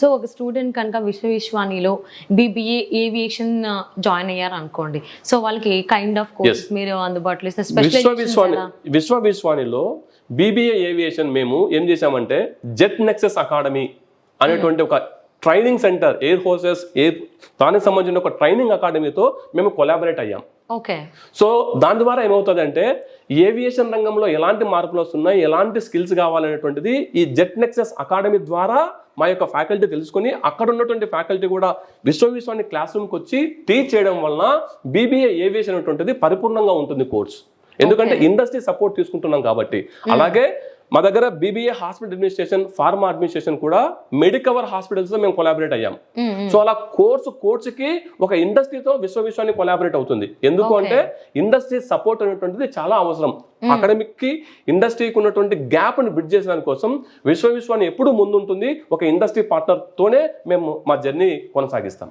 So ఒక student కనుక విశ్వవిశ్వానిలో BBA aviation join అయ్యారు అనుకోండి, సో వాళ్ళకి ఏ కైండ్ ఆఫ్ కోర్స్ మీరు అందుబాటులో ఇస్తారు? విశ్వవిశ్వానిలో BBA ఏవియేషన్ మేము ఏం చేశామంటే జెట్ నెక్సస్ అకాడమీ అనేటువంటి ఒక ట్రైనింగ్ సెంటర్, ఎయిర్ ఫోర్సెస్ దానికి సంబంధించిన ఒక ట్రైనింగ్ అకాడమీతో మేము కొలాబరేట్ అయ్యాం. ఓకే. సో దాని ద్వారా ఏమవుతుందంటే ఏవియేషన్ రంగంలో ఎలాంటి మార్పులు వస్తున్నాయి, ఎలాంటి స్కిల్స్ కావాలనేటువంటిది ఈ జెట్ నెక్సస్ అకాడమీ ద్వారా మా యొక్క ఫ్యాకల్టీ తెలుసుకుని అక్కడ ఉన్నటువంటి ఫ్యాకల్టీ కూడా విశ్వవిశ్వాని క్లాస్ రూమ్కి వచ్చి టీచ్ చేయడం వలన BBA ఏవియేషన్ అనేటువంటిది పరిపూర్ణంగా ఉంటుంది కోర్స్. ఎందుకంటే ఇండస్ట్రీ సపోర్ట్ తీసుకుంటున్నాం కాబట్టి. అలాగే మా దగ్గర BBA hospital administration, pharma administration కూడా మెడికవర్ హాస్పిటల్స్ తో మేము కొలాబరేట్ అయ్యాం. సో అలా కోర్సుకి ఒక ఇండస్ట్రీతో విశ్వవిశ్వాన్ని కొలాబరేట్ అవుతుంది. ఎందుకు అంటే ఇండస్ట్రీ సపోర్ట్ అనేటువంటిది చాలా అవసరం. అకాడమిక్ కి ఇండస్ట్రీకి ఉన్నటువంటి గ్యాప్ ని బ్రిడ్జ్ చేసడానికి కోసం విశ్వవిశ్వాన్ని ఎప్పుడు ముందుంటుంది. ఒక ఇండస్ట్రీ పార్ట్నర్ తోనే మేము మా జర్నీ కొనసాగిస్తాం.